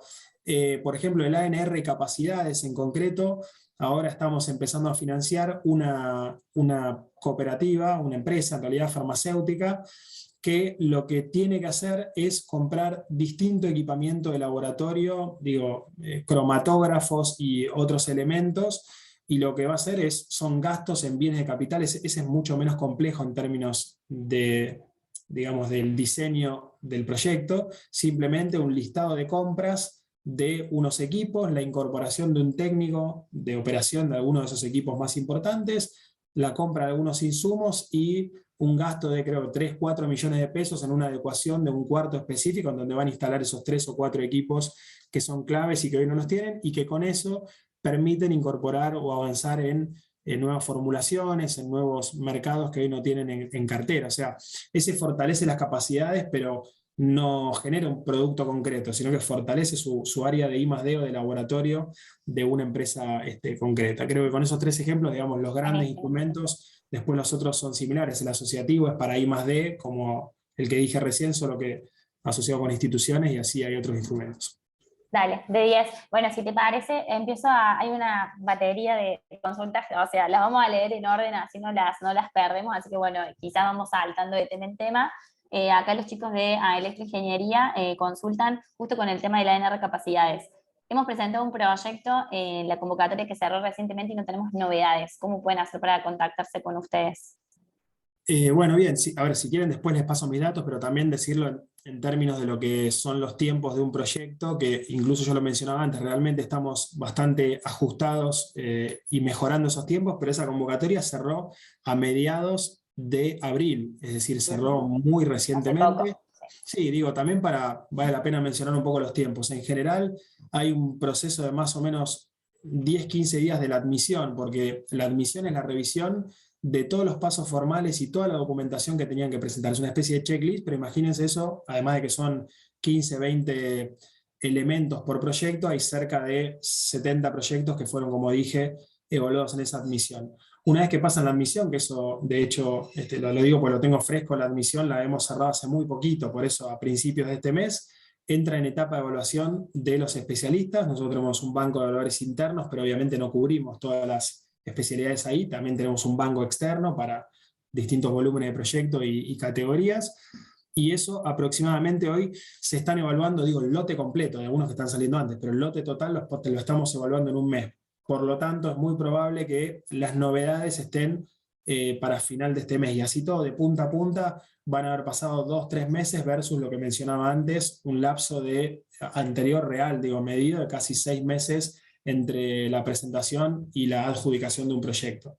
por ejemplo, el ANR Capacidades en concreto, ahora estamos empezando a financiar una cooperativa, una empresa en realidad farmacéutica, que lo que tiene que hacer es comprar distinto equipamiento de laboratorio, digo, cromatógrafos y otros elementos, y lo que va a hacer son gastos en bienes de capital. Ese es mucho menos complejo en términos de, digamos, del diseño del proyecto, simplemente un listado de compras de unos equipos, la incorporación de un técnico de operación de alguno de esos equipos más importantes, la compra de algunos insumos y un gasto de, creo, 3-4 millones de pesos en una adecuación de un cuarto específico en donde van a instalar esos 3 o 4 equipos que son claves y que hoy no los tienen, y que con eso permiten incorporar o avanzar en nuevas formulaciones, en nuevos mercados que hoy no tienen en cartera. O sea, ese fortalece las capacidades, pero no genera un producto concreto, sino que fortalece su área de I+D o de laboratorio de una empresa concreta. Creo que con esos 3 ejemplos, digamos, los grandes instrumentos, después los otros son similares. El asociativo es para I+D, como el que dije recién, solo que asociado con instituciones, y así hay otros instrumentos. Dale, de 10. Bueno, si te parece, hay una batería de consultas, o sea, las vamos a leer en orden, así no las perdemos, así que bueno, quizás vamos saltando de tema en tema. Acá los chicos de Electroingeniería consultan justo con el tema de la ANR Capacidades. Hemos presentado un proyecto en la convocatoria que cerró recientemente y no tenemos novedades. ¿Cómo pueden hacer para contactarse con ustedes? Bueno, bien, a ver, si quieren después les paso mis datos, pero también decirlo en términos de lo que son los tiempos de un proyecto, que incluso yo lo mencionaba antes, realmente estamos bastante ajustados y mejorando esos tiempos, pero esa convocatoria cerró a mediados de abril, es decir, cerró muy recientemente. Sí, digo, también vale la pena mencionar un poco los tiempos. En general hay un proceso de más o menos 10-15 días de la admisión, porque la admisión es la revisión de todos los pasos formales y toda la documentación que tenían que presentar. Es una especie de checklist, pero imagínense eso, además de que son 15-20 elementos por proyecto, hay cerca de 70 proyectos que fueron, como dije, evaluados en esa admisión. Una vez que pasan la admisión, que eso de hecho lo digo porque lo tengo fresco, la admisión la hemos cerrado hace muy poquito, por eso a principios de este mes, entra en etapa de evaluación de los especialistas. Nosotros tenemos un banco de evaluadores internos, pero obviamente no cubrimos todas las especialidades ahí. También tenemos un banco externo para distintos volúmenes de proyecto y categorías. Y eso aproximadamente hoy se están evaluando, digo, el lote completo, de algunos que están saliendo antes, pero el lote total lo estamos evaluando en un mes. Por lo tanto, es muy probable que las novedades estén para final de este mes. Y así todo, de punta a punta, van a haber pasado 2-3 meses versus lo que mencionaba antes, un lapso de anterior real, digo, medido de casi 6 meses entre la presentación y la adjudicación de un proyecto.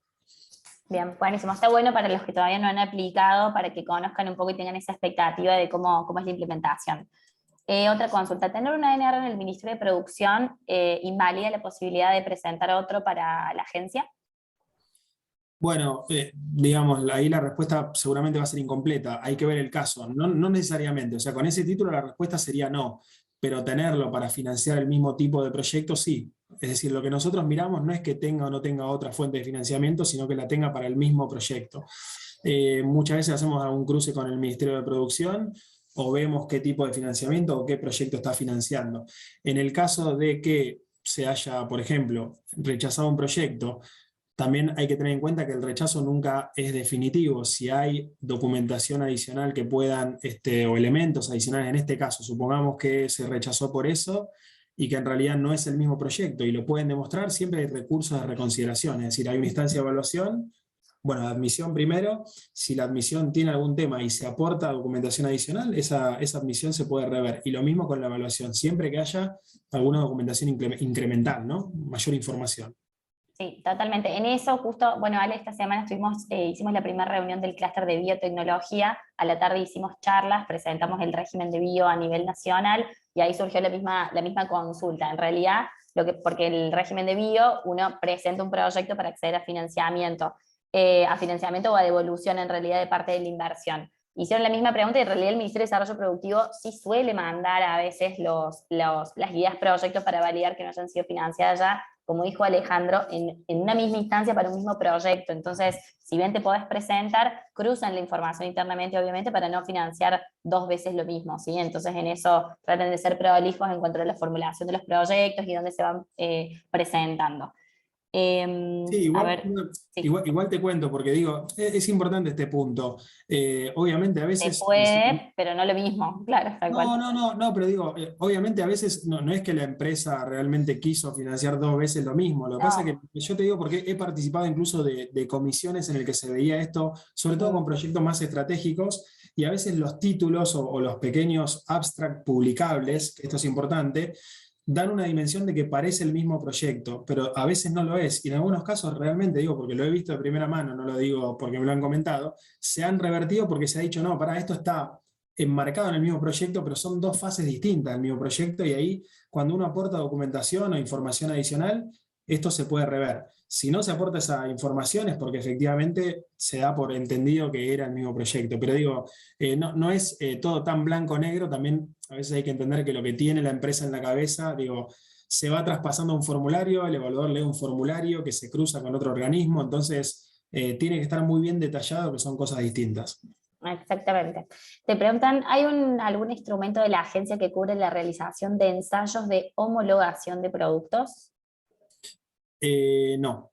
Bien, buenísimo. Está bueno para los que todavía no han aplicado, para que conozcan un poco y tengan esa expectativa de cómo es la implementación. Otra consulta, ¿tener una ANR en el Ministerio de Producción invalida la posibilidad de presentar otro para la agencia? Bueno, digamos, ahí la respuesta seguramente va a ser incompleta, hay que ver el caso, no necesariamente, o sea, con ese título la respuesta sería no, pero tenerlo para financiar el mismo tipo de proyecto sí. Es decir, lo que nosotros miramos no es que tenga o no tenga otra fuente de financiamiento, sino que la tenga para el mismo proyecto. Muchas veces hacemos algún cruce con el Ministerio de Producción o vemos qué tipo de financiamiento o qué proyecto está financiando. En el caso de que se haya, por ejemplo, rechazado un proyecto, también hay que tener en cuenta que el rechazo nunca es definitivo. Si hay documentación adicional que puedan, o elementos adicionales, en este caso, supongamos que se rechazó por eso y que en realidad no es el mismo proyecto y lo pueden demostrar, siempre hay recursos de reconsideración. Es decir, hay una instancia de evaluación, bueno, admisión primero. Si la admisión tiene algún tema y se aporta documentación adicional, esa admisión se puede rever. Y lo mismo con la evaluación, siempre que haya alguna documentación incremental, ¿no? Mayor información. Sí, totalmente. En eso, justo, bueno, Ale, esta semana hicimos la primera reunión del clúster de biotecnología, a la tarde hicimos charlas, presentamos el régimen de bio a nivel nacional, y ahí surgió la misma consulta. En realidad, porque el régimen de bio, uno presenta un proyecto para acceder a financiamiento o a devolución en realidad de parte de la inversión. Hicieron la misma pregunta y en realidad el Ministerio de Desarrollo Productivo sí suele mandar a veces las guías proyectos para validar que no hayan sido financiadas ya, como dijo Alejandro, en una misma instancia para un mismo proyecto. Entonces, si bien te podés presentar, cruzan la información internamente, obviamente, para no financiar 2 veces lo mismo, ¿sí? Entonces, en eso traten de ser prolijos en cuanto a la formulación de los proyectos y dónde se van presentando. Sí, A igual, ver, sí. igual te cuento, porque digo, es importante este punto. Obviamente a Se veces... puede, pero no lo mismo, claro, tal cual. No, pero digo, obviamente a veces no es que la empresa realmente quiso financiar 2 veces lo mismo. Lo que pasa es No. que yo te digo porque he participado incluso de comisiones en el que se veía esto, sobre todo con proyectos más estratégicos, y a veces los títulos o los pequeños abstract publicables, que esto es importante, dan una dimensión de que parece el mismo proyecto, pero a veces no lo es. Y en algunos casos realmente, digo, porque lo he visto de primera mano, no lo digo porque me lo han comentado, se han revertido porque se ha dicho, no, para esto está enmarcado en el mismo proyecto, pero son 2 fases distintas del mismo proyecto, y ahí cuando uno aporta documentación o información adicional, esto se puede rever. Si no se aporta esa información es porque efectivamente se da por entendido que era el mismo proyecto. Pero digo, no es todo tan blanco-negro, también a veces hay que entender que lo que tiene la empresa en la cabeza, digo, se va traspasando a un formulario, el evaluador lee un formulario que se cruza con otro organismo, entonces tiene que estar muy bien detallado que son cosas distintas. Exactamente. Te preguntan, ¿hay algún instrumento de la agencia que cubre la realización de ensayos de homologación de productos? No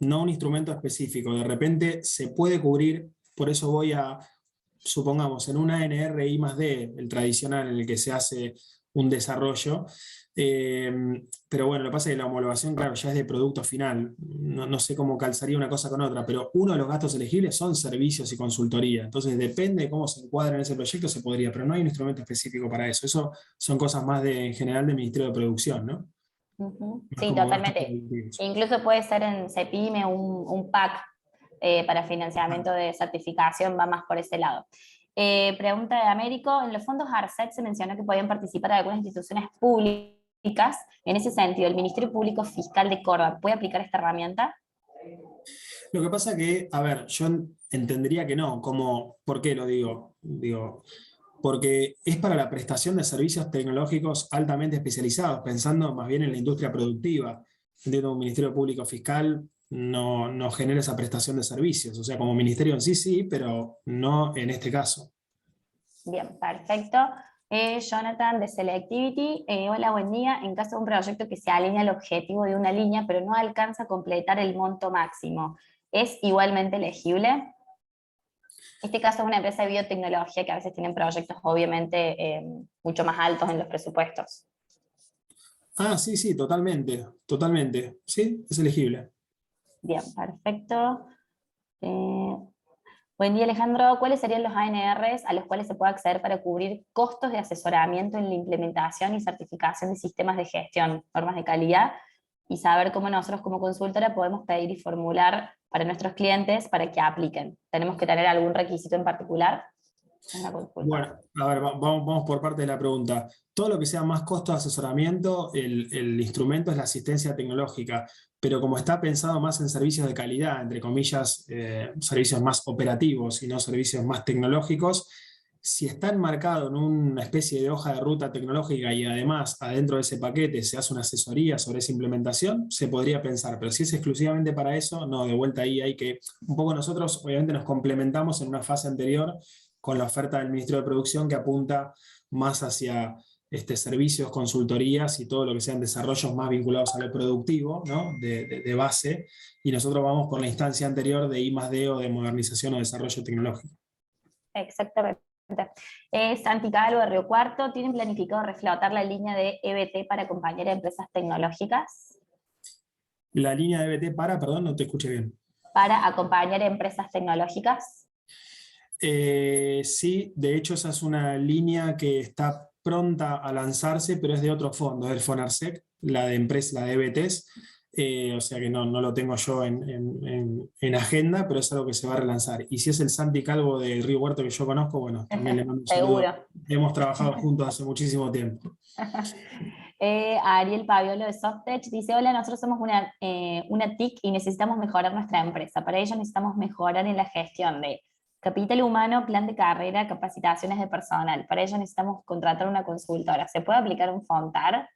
un instrumento específico. De repente se puede cubrir, por eso voy a, supongamos, en una ANR I+D, el tradicional en el que se hace un desarrollo, pero bueno, lo que pasa es que la homologación, claro, ya es de producto final, no sé cómo calzaría una cosa con otra, pero uno de los gastos elegibles son servicios y consultoría, entonces depende de cómo se encuadra en ese proyecto, se podría, pero no hay un instrumento específico para eso. Eso son cosas más en general del Ministerio de Producción, ¿no? Más Sí, como gastos totalmente. productivos. Incluso puede ser en CEPIME un PAC para financiamiento de certificación, va más por ese lado. Pregunta de Américo, en los fondos ARCET se mencionó que podían participar algunas instituciones públicas. En ese sentido, ¿el Ministerio Público Fiscal de Córdoba puede aplicar esta herramienta? Lo que pasa que, a ver, yo entendería que no, ¿por qué lo digo? Porque es para la prestación de servicios tecnológicos altamente especializados, pensando más bien en la industria productiva. Entiendo que un Ministerio Público Fiscal no genera esa prestación de servicios, o sea, como ministerio en sí, sí, pero no en este caso. Bien, perfecto. Jonathan de Selectivity, hola, buen día. En caso de un proyecto que se alinea al objetivo de una línea, pero no alcanza a completar el monto máximo, ¿es igualmente elegible? Este caso es una empresa de biotecnología que a veces tienen proyectos obviamente mucho más altos en los presupuestos. Ah, sí, sí, totalmente, totalmente. Sí, es elegible. Bien, perfecto. Eh, Buen día, Alejandro. ¿Cuáles serían los ANRs a los cuales se puede acceder para cubrir costos de asesoramiento en la implementación y certificación de sistemas de gestión, normas de calidad, y saber cómo nosotros como consultora podemos pedir y formular para nuestros clientes para que apliquen? ¿Tenemos que tener algún requisito en particular? Una consulta. Bueno, a ver, vamos por parte de la pregunta. Todo lo que sea más costo de asesoramiento, el instrumento es la asistencia tecnológica, pero como está pensado más en servicios de calidad, entre comillas, servicios más operativos y no servicios más tecnológicos, si está enmarcado en una especie de hoja de ruta tecnológica y además adentro de ese paquete se hace una asesoría sobre esa implementación, se podría pensar, pero si es exclusivamente para eso, no, de vuelta ahí hay que, un poco nosotros obviamente nos complementamos en una fase anterior con la oferta del Ministerio de Producción que apunta más hacia servicios, consultorías y todo lo que sean desarrollos más vinculados a lo productivo, ¿no? de base, y nosotros vamos por la instancia anterior de I+D o de modernización o desarrollo tecnológico. Exactamente. Santi Calvo de Río Cuarto, ¿tienen planificado reflotar la línea de EBT para acompañar a empresas tecnológicas? La línea de EBT perdón, no te escuché bien. Para acompañar a empresas tecnológicas. Sí, de hecho esa es una línea que está pronta a lanzarse, pero es de otro fondo, es del FONARSEC, la de empresa, la de EBTs, o sea que no lo tengo yo en agenda, pero es algo que se va a relanzar. Y si es el Santi Calvo del Río Huerto que yo conozco, bueno, también le mando un saludo. Seguro. Hemos trabajado juntos hace muchísimo tiempo. Ariel Paviolo de Softech dice: hola, nosotros somos una TIC y necesitamos mejorar nuestra empresa. Para ello necesitamos mejorar en la gestión de capital humano, plan de carrera, capacitaciones de personal. Para ello necesitamos contratar una consultora. ¿Se puede aplicar un FONTAR?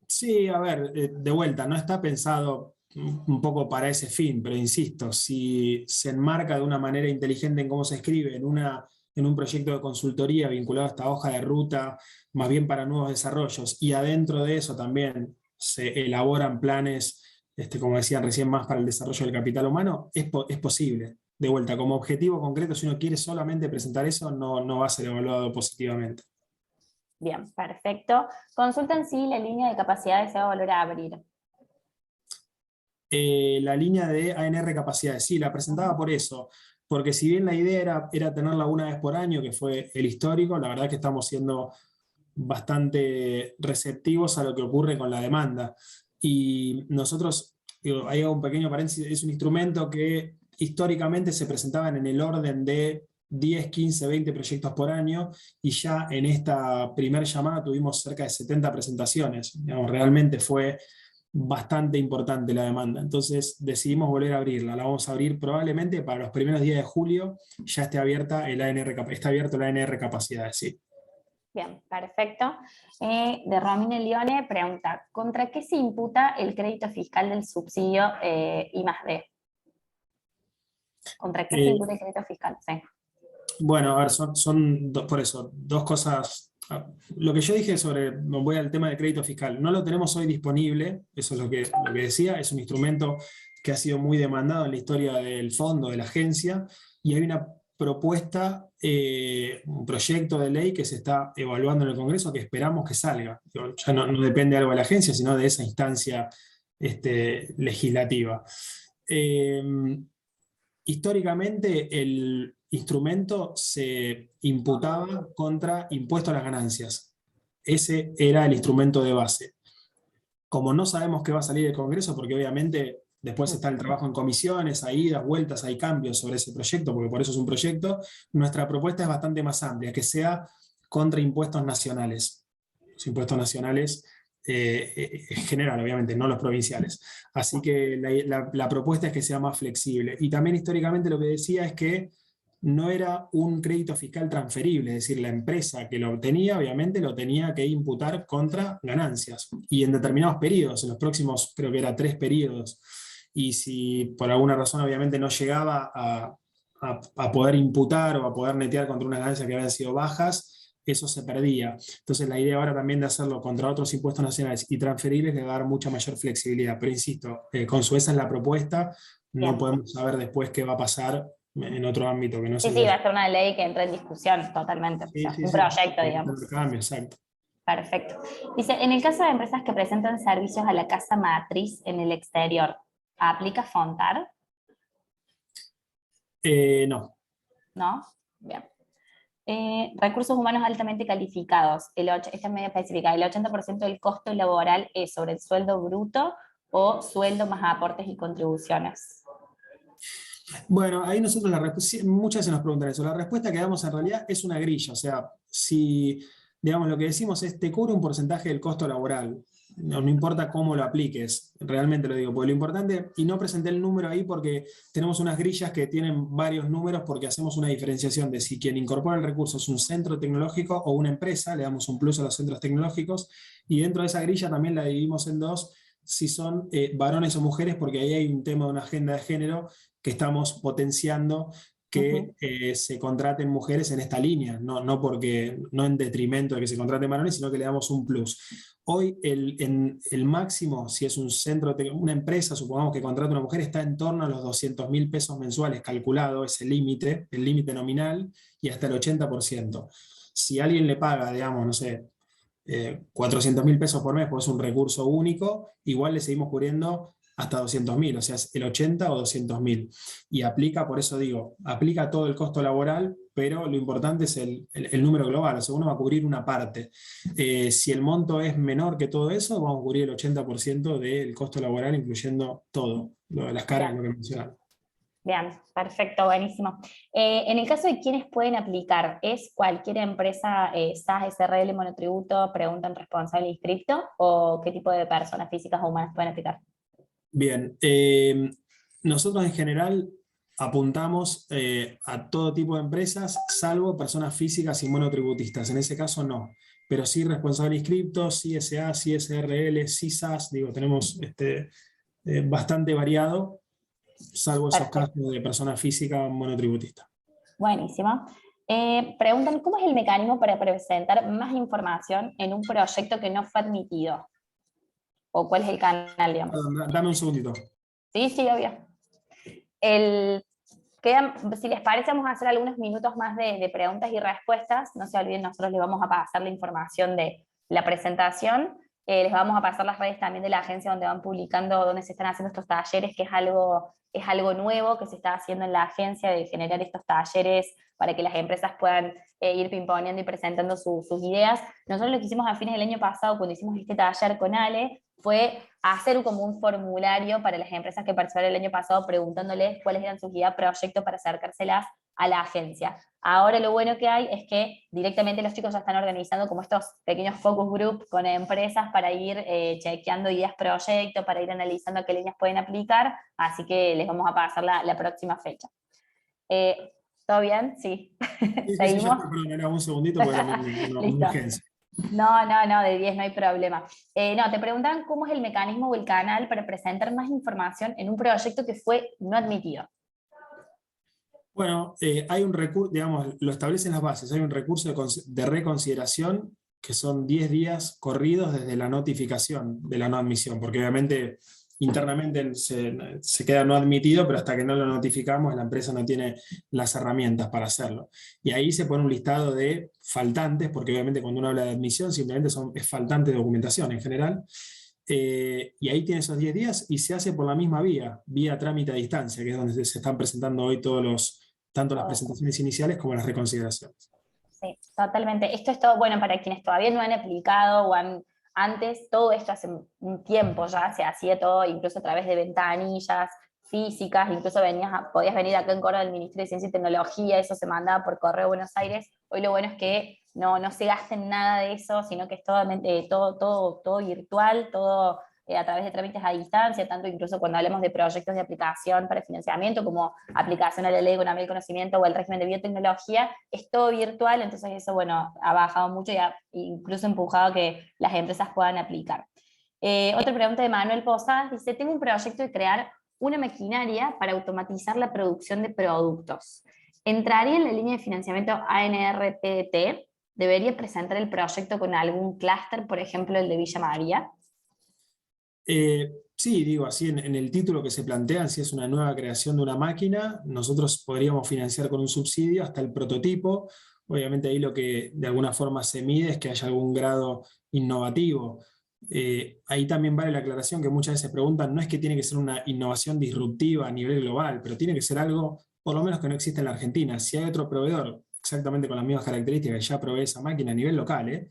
Sí, a ver, de vuelta, no está pensado un poco para ese fin, pero insisto, si se enmarca de una manera inteligente en cómo se escribe, en un proyecto de consultoría vinculado a esta hoja de ruta, más bien para nuevos desarrollos, y adentro de eso también se elaboran planes, como decían recién, más para el desarrollo del capital humano, es posible. De vuelta, como objetivo concreto, si uno quiere solamente presentar eso, no va a ser evaluado positivamente. Bien, perfecto. Consultan si la línea de capacidades se va a volver a abrir. La línea de ANR capacidades, sí, la presentaba por eso, porque si bien la idea era tenerla una vez por año, que fue el histórico, la verdad que estamos siendo bastante receptivos a lo que ocurre con la demanda. Y nosotros, digo, ahí hago un pequeño paréntesis, es un instrumento que históricamente se presentaban en el orden de 10, 15, 20 proyectos por año, y ya en esta primera llamada tuvimos cerca de 70 presentaciones. Digamos, realmente fue bastante importante la demanda. Entonces decidimos volver a abrirla. La vamos a abrir probablemente para los primeros días de julio, ya esté abierta está abierto el ANR capacidades, sí. Bien, perfecto. De Romina Lione pregunta: ¿contra qué se imputa el crédito fiscal del subsidio I+D? ¿Contra qué se imputa el crédito fiscal? Sí. Bueno, a ver, son por eso, dos cosas. Lo que yo dije voy al tema de crédito fiscal, no lo tenemos hoy disponible, eso es lo que decía, es un instrumento que ha sido muy demandado en la historia del fondo, de la agencia, y hay una propuesta, un proyecto de ley que se está evaluando en el Congreso que esperamos que salga. Ya no depende algo de la agencia, sino de esa instancia legislativa. Históricamente el instrumento se imputaba contra impuesto a las ganancias. Ese era el instrumento de base. Como no sabemos qué va a salir del Congreso, porque obviamente después está el trabajo en comisiones, hay idas, vueltas, hay cambios sobre ese proyecto, porque por eso es un proyecto, nuestra propuesta es bastante más amplia, que sea contra impuestos nacionales. Los impuestos nacionales en general, obviamente, no los provinciales. Así que la propuesta es que sea más flexible. Y también históricamente lo que decía es que no era un crédito fiscal transferible, es decir, la empresa que lo obtenía, obviamente, lo tenía que imputar contra ganancias. Y en determinados periodos, en los próximos, creo que era 3 periodos, y si por alguna razón, obviamente, no llegaba a poder imputar o a poder netear contra unas ganancias que habían sido bajas, eso se perdía. Entonces la idea ahora también de hacerlo contra otros impuestos nacionales y transferibles le va a dar mucha mayor flexibilidad. Pero insisto, Consu, esa es la propuesta, no Bien. podemos saber después qué va a pasar en otro ámbito que no Sí, se sí, va ve. a ser una ley que entra en discusión totalmente, o Sí, sea, sí, un sí. proyecto, digamos. Cambio, exacto. Perfecto. Dice, en el caso de empresas que presentan servicios a la casa matriz en el exterior, ¿aplica Fontar? No. ¿No? Bien. Recursos humanos altamente calificados. Esta es medio específica. ¿El 80% del costo laboral es sobre el sueldo bruto o sueldo más aportes y contribuciones? Bueno, ahí nosotros muchas veces nos preguntan eso. La respuesta que damos en realidad es una grilla. O sea, si, digamos, lo que decimos es, te cubre un porcentaje del costo laboral. No importa cómo lo apliques, realmente lo digo, porque lo importante, y no presenté el número ahí porque tenemos unas grillas que tienen varios números porque hacemos una diferenciación de si quien incorpora el recurso es un centro tecnológico o una empresa, le damos un plus a los centros tecnológicos, y dentro de esa grilla también la dividimos en dos, si son varones o mujeres, porque ahí hay un tema de una agenda de género que estamos potenciando que se contraten mujeres en esta línea, no en detrimento de que se contraten varones, sino que le damos un plus. Hoy el máximo, si es un centro, una empresa, supongamos que contrata una mujer, está en torno a los 200.000 pesos mensuales calculado, ese límite, el límite nominal, y hasta el 80%. Si alguien le paga, digamos, no sé, 400.000 pesos por mes, pues es un recurso único, igual le seguimos cubriendo hasta 200.000, o sea, es el 80 o 200.000. Y aplica, por eso digo, aplica todo el costo laboral, pero lo importante es el número global, o sea, uno va a cubrir una parte. Si el monto es menor que todo eso, vamos a cubrir el 80% del costo laboral, incluyendo todo, lo de las cargas, lo que mencionaron. Bien, perfecto, buenísimo. En el caso de quienes pueden aplicar, ¿es cualquier empresa SAS, SRL, monotributo, preguntan responsable inscripto, o qué tipo de personas físicas o humanas pueden aplicar? Bien, nosotros en general apuntamos a todo tipo de empresas, salvo personas físicas y monotributistas. En ese caso no, pero sí responsable inscripto, sí SA, sí SRL, sí SAS, digo, tenemos bastante variado, salvo esos Perfecto, casos de persona física monotributista. buenísimo. Preguntan, ¿cómo es el mecanismo para presentar más información en un proyecto que no fue admitido? ¿O cuál es el canal, digamos? Perdón, dame un segundito. Sí, sí, obvio. Si les parece, vamos a hacer algunos minutos más de preguntas y respuestas. No se olviden, nosotros les vamos a pasar la información de la presentación. Les vamos a pasar las redes también de la agencia donde van publicando, donde se están haciendo estos talleres, que es algo nuevo que se está haciendo en la agencia, de generar estos talleres para que las empresas puedan ir pimponeando y presentando sus ideas. Nosotros lo que hicimos a fines del año pasado, cuando hicimos este taller con Ale, fue hacer como un formulario para las empresas que participaron el año pasado, preguntándoles cuáles eran sus ideas, proyectos para acercárselas a la agencia. Ahora lo bueno que hay es que directamente los chicos ya están organizando como estos pequeños focus group con empresas para ir chequeando ideas, proyectos, para ir analizando qué líneas pueden aplicar, así que les vamos a pasar la próxima fecha. ¿Todo bien? Sí. Sí, sí, sí, ya ¿Seguimos? está, perdón, era un segundito porque era una Listo. urgencia. No, de 10 no hay problema. No, te preguntan cómo es el mecanismo o el canal para presentar más información en un proyecto que fue no admitido. Bueno, hay un recurso, digamos, lo establecen las bases, hay un recurso de reconsideración que son 10 días corridos desde la notificación de la no admisión, porque obviamente internamente se queda no admitido, pero hasta que no lo notificamos la empresa no tiene las herramientas para hacerlo. Y ahí se pone un listado de faltantes, porque obviamente cuando uno habla de admisión simplemente es faltante de documentación en general. Y ahí tiene esos 10 días y se hace por la misma vía trámite a distancia, que es donde se están presentando hoy tanto las presentaciones iniciales como las reconsideraciones. Sí, totalmente. Esto es todo, bueno, para quienes todavía no han aplicado o antes, todo esto hace un tiempo ya se hacía todo, incluso a través de ventanillas físicas, incluso podías venir acá en Córdoba del Ministerio de Ciencia y Tecnología, eso se mandaba por correo a Buenos Aires. Hoy lo bueno es que no se gasten nada de eso, sino que es todo virtual, todo a través de trámites a distancia, tanto incluso cuando hablemos de proyectos de aplicación para financiamiento, como aplicación a la ley de economía y conocimiento o el régimen de biotecnología, es todo virtual, entonces eso, bueno, ha bajado mucho y ha incluso empujado a que las empresas puedan aplicar. Otra pregunta de Manuel Posadas dice, tengo un proyecto de crear una maquinaria para automatizar la producción de productos. ¿Entraría en la línea de financiamiento ANRPDT? debería presentar el proyecto con algún clúster, por ejemplo el de Villa María? Sí, digo así, en el título que se plantean, si es una nueva creación de una máquina, nosotros podríamos financiar con un subsidio hasta el prototipo. Obviamente ahí lo que de alguna forma se mide es que haya algún grado innovativo. Ahí también vale la aclaración que muchas veces preguntan, no es que tiene que ser una innovación disruptiva a nivel global, pero tiene que ser algo, por lo menos que no existe en la Argentina. Si hay otro proveedor exactamente con las mismas características que ya provee esa máquina a nivel local,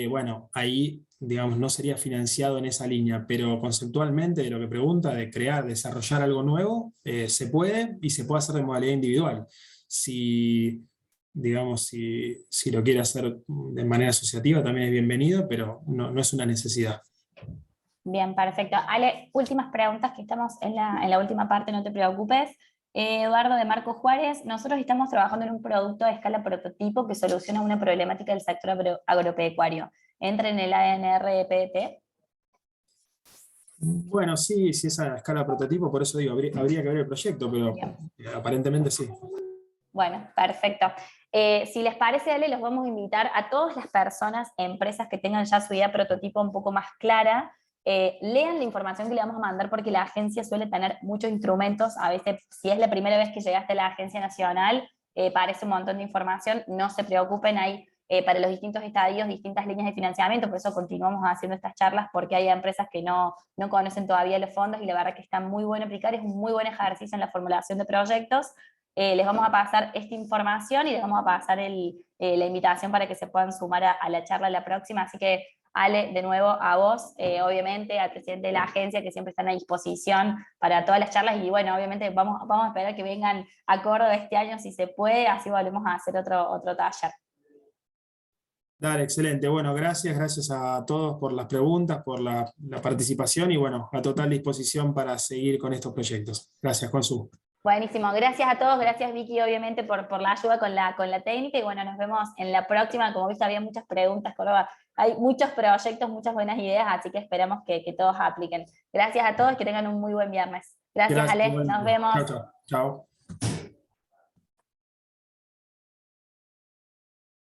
bueno, ahí, digamos, no sería financiado en esa línea, pero conceptualmente de lo que pregunta, de crear, desarrollar algo nuevo, se puede y se puede hacer de modalidad individual. Si, digamos, si lo quiere hacer de manera asociativa, también es bienvenido, pero no es una necesidad. Bien, perfecto. Ale, últimas preguntas que estamos en la última parte, no te preocupes. Eduardo de Marco Juárez, nosotros estamos trabajando en un producto de escala prototipo que soluciona una problemática del sector agropecuario. ¿Entra en el ANRPT? Bueno, sí, sí es a escala prototipo, por eso digo, habría que ver el proyecto, pero Bien. aparentemente sí. Bueno, perfecto. Si les parece, Ale, los vamos a invitar a todas las personas, empresas que tengan ya su idea prototipo un poco más clara, lean la información que le vamos a mandar porque la agencia suele tener muchos instrumentos. A veces, si es la primera vez que llegaste a la agencia nacional, parece un montón de información. No se preocupen, hay para los distintos estadios distintas líneas de financiamiento, por eso continuamos haciendo estas charlas, porque hay empresas que no conocen todavía los fondos y la verdad que está muy bueno aplicar, es un muy buen ejercicio en la formulación de proyectos. Les vamos a pasar esta información y les vamos a pasar la invitación para que se puedan sumar a la charla la próxima. Así que, Ale, de nuevo a vos, obviamente al presidente de la agencia, que siempre están a disposición para todas las charlas, y bueno, obviamente vamos a esperar que vengan a Córdoba este año si se puede, así volvemos a hacer otro taller. Dale, excelente. Bueno, gracias a todos por las preguntas, por la participación y bueno, a total disposición para seguir con estos proyectos. Gracias, Consu. Buenísimo, gracias a todos, gracias Vicky obviamente por la ayuda con la técnica y bueno, nos vemos en la próxima. Como viste había muchas preguntas, Córdoba, hay muchos proyectos, muchas buenas ideas, así que esperamos que todos apliquen. Gracias a todos, que tengan un muy buen viernes. Gracias Gracias, Ale, nos igualmente. vemos. Chao, chao. Chao.